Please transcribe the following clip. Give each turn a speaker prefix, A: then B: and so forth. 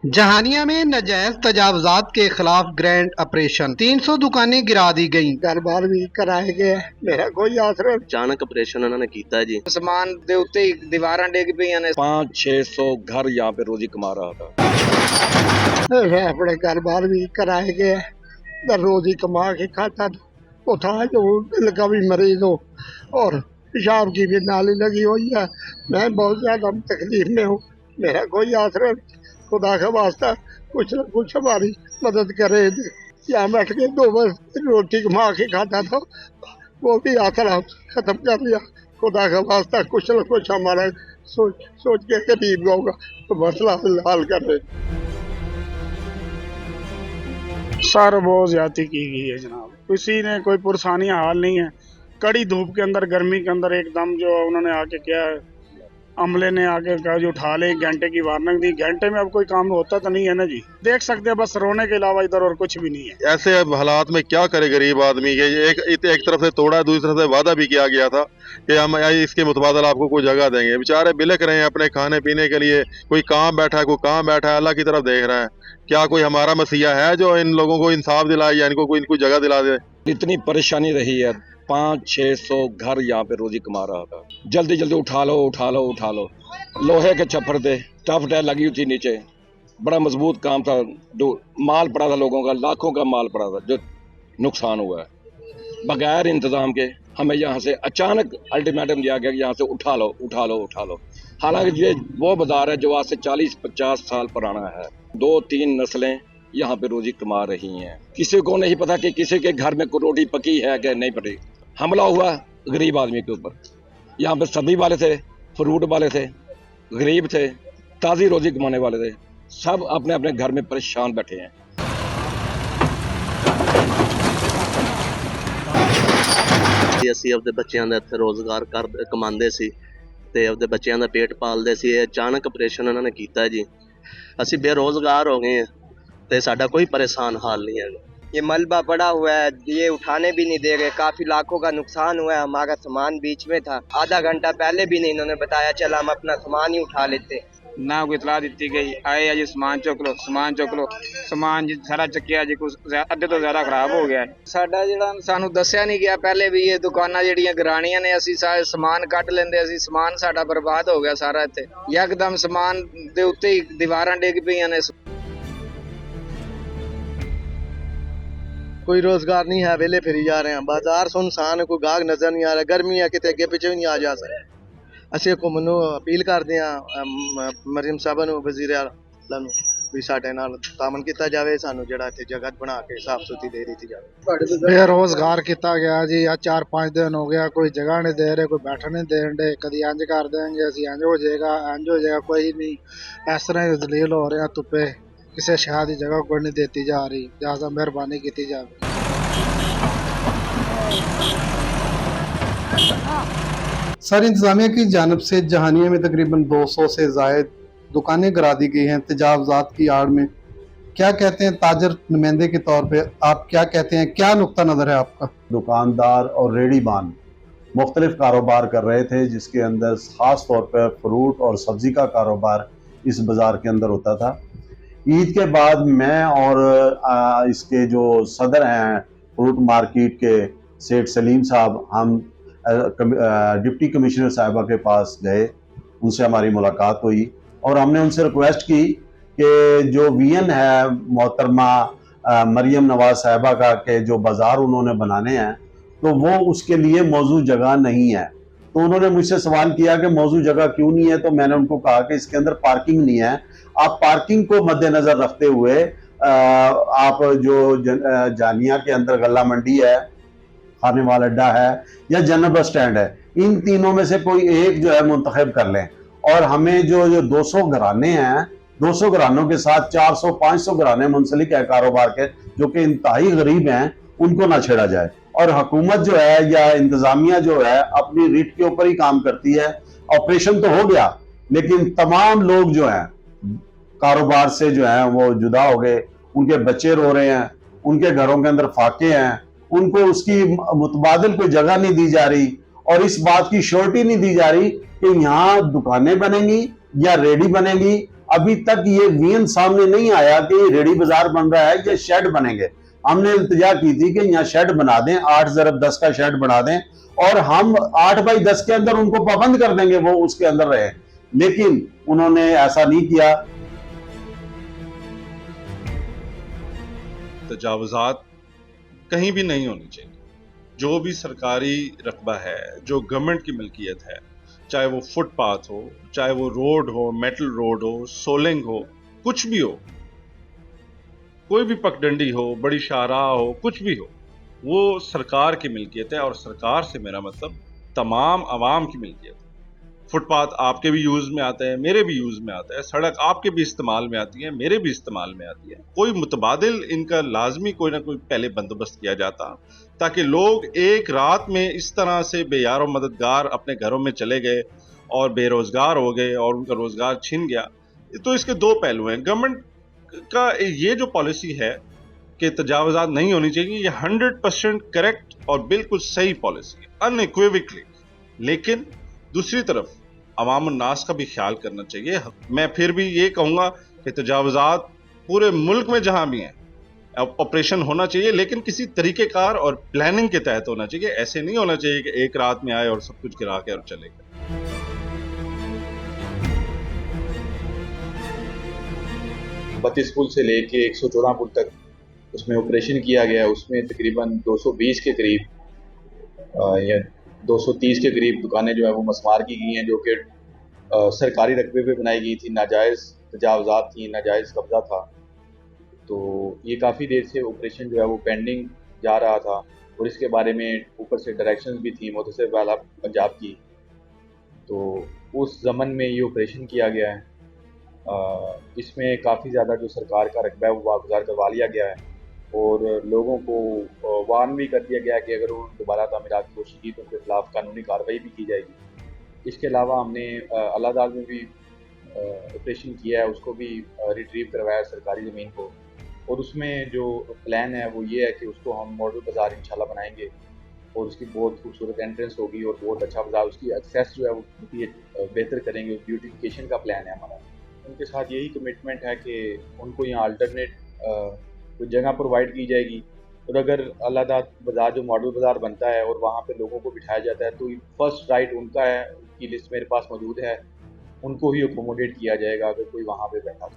A: जहानिया में नाजायज तजावजात के खिलाफ ग्रैंड ऑपरेशन, 300 दुकानें गिरा दी गयी,
B: घर बार भी कराए गए, मेरा कोई आसरा।
C: अचानक ऑपरेशन उन्होंने किया जी।
D: समान दे उत्ते ही दीवारां डिग पईयां ने।
E: 500-600 घर यहाँ पे रोजी कमा रहा था।
B: अपने घर बार भी कराए गए, रोजी कमा के खाता था। वो था जो दिल का भी मरीज हो और पेशाब की भी नाली लगी हुई है। मैं बहुत ज्यादा तकलीफ में हूँ, मेरा कोई आसरा। खुदा का वास्ता कुछ न कुछ हमारी मदद करे। यहाँ बैठ के 2 बस रोटी कमा के खाता था, वो भी आसरा खत्म कर लिया। खुदा का वास्ता कुछ न कुछ हमारा सोच के करीब होगा तो मसला हल कर रहे।
F: सर बहुत ज्यादा की गई है जनाब, किसी ने कोई पुरसानी हाल नहीं है। कड़ी धूप के अंदर, गर्मी के अंदर एकदम जो उन्होंने आके किया है, अमले ने आके कहा जो उठा ले, घंटे की वार्निंग दी। घंटे में अब कोई काम होता तो नहीं है ना जी, देख सकते हैं बस रोने के अलावा इधर और कुछ भी नहीं है।
G: ऐसे हालात में क्या करे गरीब आदमी के। एक तरफ से तोड़ा, दूसरी तरफ से वादा भी किया गया था कि हम इसके मुतबादल आपको कोई जगह देंगे। बेचारे बिलख रहे हैं अपने खाने पीने के लिए। कोई काम बैठा है, कोई काम बैठा है, अल्लाह की तरफ देख रहा है। क्या कोई हमारा मसीहा है जो इन लोगों को इंसाफ दिलाए या इनको कोई जगह दिला दे?
E: इतनी परेशानी रही है, 500-600 घर यहाँ पे रोजी कमा रहा था। जल्दी जल्दी उठा लो उठा लो उठा लो। लोहे के छप्पर थे, टफ टाइल लगी हुई थी नीचे, बड़ा मजबूत काम था। माल पड़ा था लोगों का, लाखों का माल पड़ा था जो नुकसान हुआ है। बगैर इंतजाम के हमें यहाँ से अचानक अल्टीमेटम दिया गया कि यहाँ से उठा लो उठा लो उठा लो। हालांकि ये वो बाजार है जो आज से 40-50 साल पुराना है। 2-3 नस्लें यहाँ पे रोजी कमा रही हैं। किसी को नहीं पता कि किसी के घर में कोई रोटी पकी है कि नहीं पकी। हमला हुआ गरीब आदमी के ऊपर। यहाँ पे सब्जी वाले थे, फ्रूट वाले थे, गरीब थे, ताज़ी रोजी कमाने वाले थे, सब अपने अपने घर में परेशान बैठे हैं।
C: ਅਸੀਂ ਆਪਣੇ ਬੱਚਿਆਂ ਦਾ ਇੱਥੇ ਰੋਜ਼ਗਾਰ ਕਮਾਉਂਦੇ ਸੀ ਤੇ ਆਪਣੇ ਬੱਚਿਆਂ ਦਾ ਪੇਟ ਪਾਲਦੇ ਸੀ। ਇਹ ਅਚਾਨਕ ਆਪਰੇਸ਼ਨ ਉਹਨਾਂ ਨੇ ਕੀਤਾ ਜੀ। ਅਸੀਂ ਬੇਰੋਜ਼ਗਾਰ हो गए हैं ਤੇ ਸਾਡਾ ਕੋਈ परेशान हाल नहीं है।
D: ये मलबा पड़ा हुआ है, ये उठाने भी नहीं दे रहे। काफी लाखों का नुकसान हुआ है। हमारा सामान बीच में था, आधा घंटा पहले भी नहीं इन्होंने बताया, चला हम अपना सामान ही उठा लेते।
H: ना कोई इतला दी गई, आए जी समान चुक लो, समान चुक लो। समान जी सारा चुकिया जी, कुछ अद्धे तो ज्यादा खराब हो गया है।
D: साडा जिहड़ा सानू दस्सिया नहीं गया पहले भी, ये दुकानां जिहड़ियां गिराणियां ने, असीं सारे समान कढ लेंदे, असीं समान साडा बर्बाद हो गया सारा। इत्थे यकदम समान दे उत्ते ही दीवारां डिग पईयां ने।
B: कोई रोजगार नहीं है, वेले फिरी जा रहे हैं। बाजार सुनसान है, कोई गाहक नजर नहीं आ रहा। गर्मी है, कितने अगे पिछे भी नहीं आ जा सकते। ਅਸੀਂ ਘੁੰਮਣ ਨੂੰ अपील करते हैं मरीम साहब ਨੂੰ, वजीर आला ਨੂੰ भी साडे नाल तामन किया जाए, सानू जिहड़ा इत्थे जगह बना के साफ सुथरी दे दी जाए। बेरोजगार किया गया जी। 4-5 दिन हो गया, कोई जगह नहीं दे रहे, कोई बैठने नहीं दे रहे। कभी इंज कर देंगे, असी इंज हो जाएगा, इंज हो जाएगा, कोई नहीं। इस तरह दलील हो रहे हैं धुप्पे, किसी शहर की जगह कोई नहीं देती जा रही। ज़्यादा मेहरबानी की जाए।
A: सर, इंतजामिया की जानब से जहानिया में तकरीबन 200 से जायद दुकानें गिरा दी गई हैं तजावजात की आड़ में। क्या कहते हैं ताजर नुमाइंदे के तौर पे, आप क्या कहते हैं, क्या नुक्ता नज़र है आपका?
I: दुकानदार और रेडीबान मुख्तलिफ कारोबार कर रहे थे, जिसके अंदर ख़ास तौर पर फ्रूट और सब्ज़ी का कारोबार इस बाज़ार के अंदर होता था। ईद के बाद मैं और इसके जो सदर हैं फ्रूट मार्केट के सेठ सलीम साहब, हम डिप्टी कमिश्नर साहिबा के पास गए। उनसे हमारी मुलाकात हुई और हमने उनसे रिक्वेस्ट की कि जो वीएन है मोहतरमा मरियम नवाज साहिबा का, के जो बाज़ार उन्होंने बनाने हैं तो वो उसके लिए मौजूद जगह नहीं है। तो उन्होंने मुझसे सवाल किया कि मौजूद जगह क्यों नहीं है। तो मैंने उनको कहा कि इसके अंदर पार्किंग नहीं है। आप पार्किंग को मद्देनज़र रखते हुए आप जो जानिया के अंदर गला मंडी है, खाने वाला अड्डा है या जनरल बस स्टैंड है, इन तीनों में से कोई एक जो है मुंतखब कर लें। और हमें जो 200 घराने हैं, 200 घरानों के साथ 400-500 घराने मुंसलिक है कारोबार के, जो कि इंतहाई गरीब हैं, उनको ना छेड़ा जाए। और हुकूमत जो है या इंतजामिया जो है अपनी रीट के ऊपर ही काम करती है। ऑपरेशन तो हो गया, लेकिन तमाम लोग जो हैं कारोबार से जो है वो जुदा हो गए। उनके बच्चे रो रहे हैं, उनके घरों के अंदर फाके हैं, उनको उसकी मुतबादिल कोई जगह नहीं दी जा रही। और इस बात की श्योरिटी नहीं दी जा रही कि यहाँ दुकानें बनेंगी या रेडी बनेगी। अभी तक ये वीएन सामने नहीं आया कि ये रेडी बाजार बन रहा है या शेड बनेंगे। हमने इल्तिजा की थी कि यहाँ शेड बना दें, 8x10 का शेड बना दें और हम 8x10 के अंदर उनको पाबंद कर देंगे, वो उसके अंदर रहे, लेकिन उन्होंने ऐसा नहीं किया।
J: तजावुज़ात कहीं भी नहीं होनी चाहिए। जो भी सरकारी रकबा है, जो गवर्नमेंट की मिल्कियत है, चाहे वो फुटपाथ हो, चाहे वो रोड हो, मेटल रोड हो, सोलिंग हो, कुछ भी हो, कोई भी पगडंडी हो, बड़ी शाहराह हो, कुछ भी हो, वो सरकार की मिल्कियत है। और सरकार से मेरा मतलब तमाम आवाम की मिल्कियत है। फुटपाथ आपके भी यूज़ में आते हैं, मेरे भी यूज़ में आता है, सड़क आपके भी इस्तेमाल में आती है, मेरे भी इस्तेमाल में आती है। कोई मुतबादिल इनका लाजमी कोई ना कोई पहले बंदोबस्त किया जाता, ताकि लोग एक रात में इस तरह से बेयार और मददगार अपने घरों में चले गए और बेरोज़गार हो गए और उनका रोज़गार छिन गया। तो इसके दो पहलू हैं। गवर्नमेंट का ये जो पॉलिसी है कि तजावुज़ात नहीं होनी चाहिए, ये 100% करेक्ट और बिल्कुल सही पॉलिसी है, अनइक्वेविकली। लेकिन दूसरी तरफ अवाम उन्नास का भी ख्याल करना चाहिए। मैं फिर भी ये कहूँगा कि तजावुज़ात पूरे मुल्क में जहाँ भी हैं ऑपरेशन होना चाहिए, लेकिन किसी तरीक़ेकार और प्लानिंग के तहत होना चाहिए। ऐसे नहीं होना चाहिए कि एक रात में आए और सब कुछ गिरा के और चले गए।
K: बत्तीस पुल से लेके 114 पुल तक उसमें ऑपरेशन किया गया। उसमें तकरीबन 220 के करीब या 230 के करीब दुकानें जो है वो मसमार की गई हैं, जो कि सरकारी रकबे पे बनाई गई थी, नाजायज़ तजावुज़ात थी, नाजायज़ कब्ज़ा था। तो ये काफ़ी देर से ऑपरेशन जो है वो पेंडिंग जा रहा था और इसके बारे में ऊपर से डायरेक्शंस भी थी मुतसिब वाला पंजाब की। तो उस ज़मन में ये ऑपरेशन किया गया है। इसमें काफ़ी ज़्यादा जो सरकार का रकबा है वो वागुज़ार करवा लिया गया है और लोगों को वार्न भी कर दिया गया है कि अगर उन्होंने दोबारा तामीरात की कोशिश की तो उनके खिलाफ कानूनी कार्रवाई भी की जाएगी। इसके अलावा हमने अलादाद में भी ऑपरेशन किया है, उसको भी रिट्रीव करवाया सरकारी ज़मीन को, और उसमें जो प्लान है वो ये है कि उसको हम मॉडल बाज़ार इंशाल्लाह बनाएंगे और उसकी बहुत खूबसूरत एंट्रेंस होगी और बहुत अच्छा बाज़ार, उसकी एक्सेस जो है वो बेहतर करेंगे। ब्यूटिफिकेशन का प्लान है हमारा। उनके साथ यही कमिटमेंट है कि उनको यहाँ अल्टरनेट कोई जगह प्रोवाइड की जाएगी और अगर अलादाद बाज़ार जो मॉडल बाज़ार बनता है और वहाँ पे लोगों को बिठाया जाता है तो फर्स्ट राइट उनका है, उनकी लिस्ट मेरे पास मौजूद है, उनको ही अकोमोडेट किया जाएगा अगर कोई वहाँ पे बैठा।